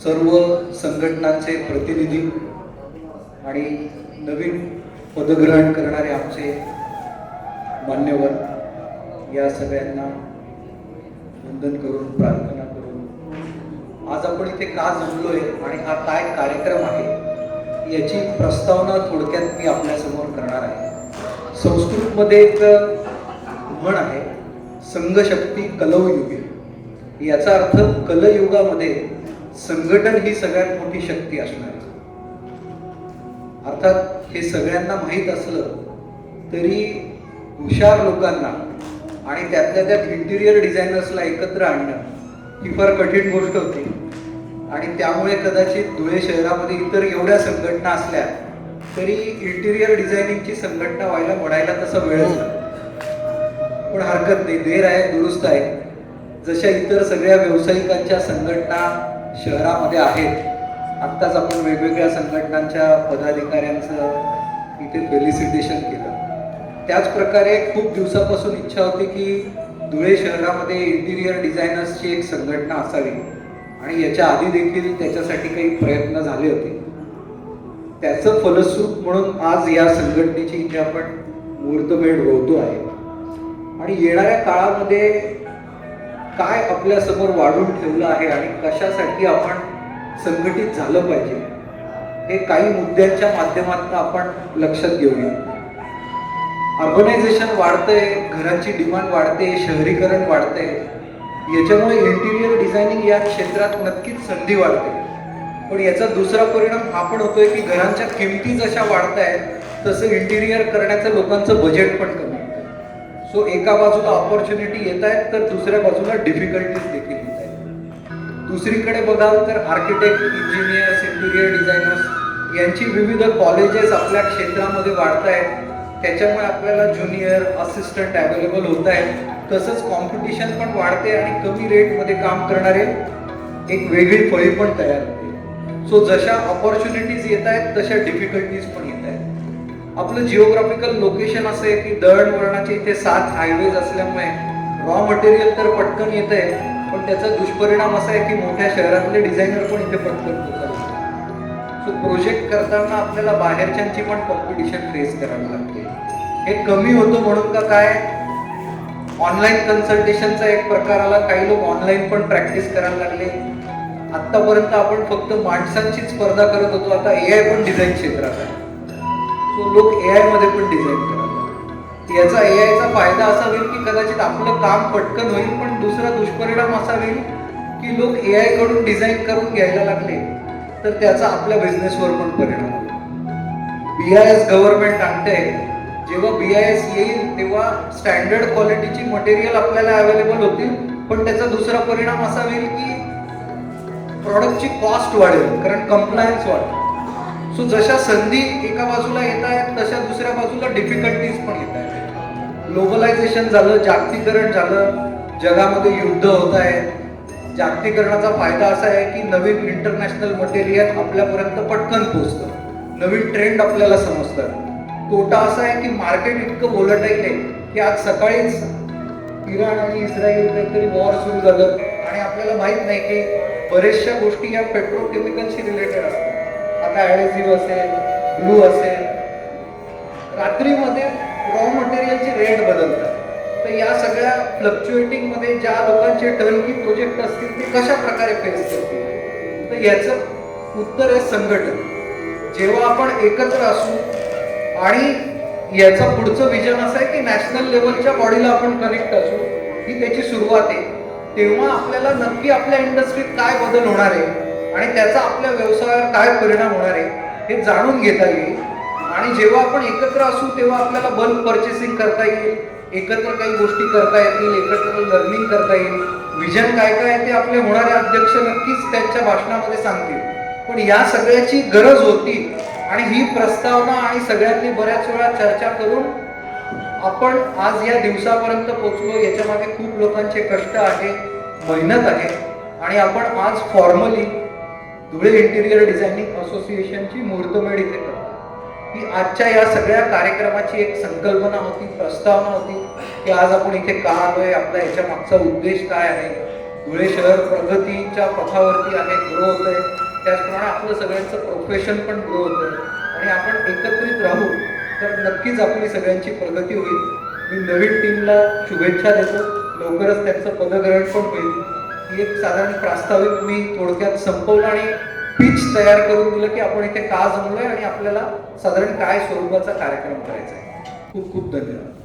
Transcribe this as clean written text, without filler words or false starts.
सर्व संघटनांचे प्रतिनिधी आणि नवीन पदग्रहण करणारे आमचे मान्यवर या सगळ्यांना वंदन करून प्रार्थना करून आज आपण इथे का जमलोय आणि हा काय कार्यक्रम आहे याची प्रस्तावना थोडक्यात मी आपल्यासमोर करणार आहे. संस्कृतमध्ये एक म्हण आहे, संघशक्ती कलयुगे. याचा अर्थ कलयुगामध्ये संघटन ही सगळ्यात मोठी शक्ती असणार. अर्थात हे सगळ्यांना माहीत असलं तरी हुशार लोकांना आणि त्यातल्या त्यात इंटिरियर डिझायनर्सला एकत्र आणणं ही फार कठीण गोष्ट होती आणि त्यामुळे कदाचित धुळे शहरामध्ये इतर एवढ्या संघटना असल्या तरी इंटिरियर डिझायनिंगची संघटना व्हायला म्हणायला तसा वेळच नाही. पण हरकत नाही, देर आहे दुरुस्त आहे. जशा इतर सगळ्या व्यावसायिकांच्या संघटना शहरामध्ये आहेत, आत्ताच आपण वेगवेगळ्या संघटनांच्या पदाधिकाऱ्यांचं इथे फेलिसिटेशन केलं, त्याच प्रकारे खूप दिवसापासून इच्छा होती की धुळे शहरामध्ये इंटिरियर डिझायनर्सची एक संघटना असावी आणि याच्या आधी देखील त्याच्यासाठी काही प्रयत्न झाले होते. त्याचं फलस्वरूप म्हणून आज या संघटनेची इथे आपण मुहूर्तमेढ रोवतो आहे. आणि येणाऱ्या काळामध्ये काय आपल्या समोर वाढून ठेवलं आहे आणि कशासाठी आपण संघटित झालं पाहिजे हे काही मुद्द्यांच्या माध्यमातून आपण लक्षात घेऊया. अर्बनायझेशन वाढतंय, घरांची डिमांड वाढते, शहरीकरण वाढतंय. याच्यामुळे इंटिरियर डिझायनिंग या क्षेत्रात नक्कीच संधी वाढते. पण याचा दुसरा परिणाम हा पण होतोय की घरांच्या किमती जशा वाढत आहेत तसं इंटिरियर करण्याचं लोकांचं बजेट पण कमी होतं. सो एका बाजूला ऑपॉर्च्युनिटी येत आहेत तर दुसऱ्या बाजूला डिफिकल्टीज देखील येत आहेत. दुसरीकडे बघाल तर आर्किटेक्ट, इंजिनियर्स, इंटिरियर डिझायनर्स यांची विविध कॉलेजेस आपल्या क्षेत्रामध्ये वाढत आहेत. त्याच्यामुळे आपल्याला ज्युनियर, असिस्टंट अवेलेबल होत आहेत. तसंच कॉम्पिटिशन पण वाढते आणि कमी रेटमध्ये काम करणारे एक वेगळी फळी पण तयार होते. सो जशा ऑपॉर्च्युनिटीज येत आहेत तशा डिफिकल्टीज पण येत आहेत. आपलं जिओग्राफिकल लोकेशन असं आहे की दळणवळणाचे इथे 7 हायवेज असल्यामुळे रॉ मटेरियल तर पटकन येत आहे, पण त्याचा दुष्परिणाम असा आहे की मोठ्या शहरातले डिझायनर पण इथे पटकन होतात. सो प्रोजेक्ट करताना आपल्याला बाहेरच्यांची पण कॉम्पिटिशन फेस करावी लागते. हे कमी होतं म्हणून का काय, ऑनलाईन कन्सल्टेशनचा एक प्रकार आला, काही लोक ऑनलाईन पण प्रॅक्टिस करायला लागले. आतापर्यंत आपण फक्त माणसांची स्पर्धा करत होतो, आता AI पण डिझाईन क्षेत्रात आहे. सो लोक AI मध्ये पण डिझाईन करतात. याचा AIचा फायदा असा होईल की कदाचित आपलं काम पटकन होईल, पण दुसरा दुष्परिणाम असा होईल की लोक AI कडून डिझाईन करून घ्यायला लागले तर त्याचा आपल्या बिझनेसवर पण परिणाम होईल. BIS गव्हर्नमेंट आणते, जेव्हा BIS येईल तेव्हा स्टँडर्ड क्वालिटीची मटेरियल आपल्याला अवेलेबल होतील, पण त्याचा दुसरा परिणाम असा होईल की प्रॉडक्टची कॉस्ट वाढेल, कारण कंप्लायन्स वाढेल. सो जशा संधी एका बाजूला येत आहेत तशा दुसऱ्या बाजूला डिफिकल्टीज पण येत आहेत. ग्लोबलायझेशन झालं, जागतिकीकरण झालं, जगामध्ये युद्ध होत आहेत. जागतिकीकरणाचा फायदा असा आहे की नवीन इंटरनॅशनल मटेरियल आपल्यापर्यंत पटकन पोहोचतं, नवीन ट्रेंड आपल्याला समजतात. तोटा असा आहे की मार्केट इतकं व्होलटाईल आहे की आज सकाळीच इराण आणि इस्रायल काहीतरी वॉर सुरू झालं आणि आपल्याला माहित नाही की बरेचशा गोष्टी या पेट्रोकेमिकलशी रिलेटेड असतात. आता ॲडेसिव्ह असेल, ग्लू असेल, रात्रीमध्ये रॉ मटेरियलचे रेट बदलतात. तर या सगळ्या फ्लक्च्युएटिंग मध्ये ज्या लोकांचे टर्नकी प्रोजेक्ट असतील ते कशा प्रकारे फेस करतील, तर याचं उत्तर आहे संघटन. जेव्हा आपण एकत्र असू आणि याचं पुढचं विजन असं आहे की नॅशनल लेवलच्या बॉडीला आपण कनेक्ट असू, ही त्याची सुरुवात आहे, तेव्हा आपल्याला नक्की आपल्या इंडस्ट्रीत काय बदल होणार आहे आणि त्याचा आपल्या व्यवसायावर काय परिणाम होणार आहे हे जाणून घेता येईल. आणि जेव्हा आपण एकत्र असू तेव्हा आपल्याला बल्क परचेसिंग करता येईल, एकत्र काही गोष्टी करता येतील, एकत्र लर्निंग करता येईल. विजन काय काय ते आपले होणारे अध्यक्ष नक्कीच त्यांच्या भाषणामध्ये सांगतील. पण या सगळ्याची गरज होती आणि ही प्रस्तावना आणि सगळ्यांनी बऱ्याच वेळा चर्चा करून आपण आज या दिवसापर्यंत पोहोचलो. याच्या मागे खूप लोकांचे कष्ट आहे, मेहनत आहे आणि आपण आज फॉर्मली धुळे इंटिरियर डिझायनिंग असोसिएशनची मुहूर्तमेढ इथे करतो. ही आजच्या या सगळ्या कार्यक्रमाची एक संकल्पना होती, प्रस्तावना होती की आज आपण इथे का आलोय, आपला याच्या मागचा उद्देश काय आहे. धुळे शहर प्रगतीच्या पथावरती आहे, ग्रो होत आहे. त्याचप्रमाणे आपलं सगळ्यांचं प्रोफेशन पण ग्रो होत आहे आणि आपण एकत्रित राहू तर नक्कीच आपली सगळ्यांची प्रगती होईल. मी नवीन टीमला शुभेच्छा देतो. लवकरच त्यांचं पदग्रहण पण होईल. ही एक साधारण प्रास्ताविक मी थोडक्यात संपवलं आणि पिच तयार करून दिलं की आपण इथे का जमलोय आणि आपल्याला साधारण काय स्वरूपाचा कार्यक्रम करायचा आहे. खूप खूप धन्यवाद.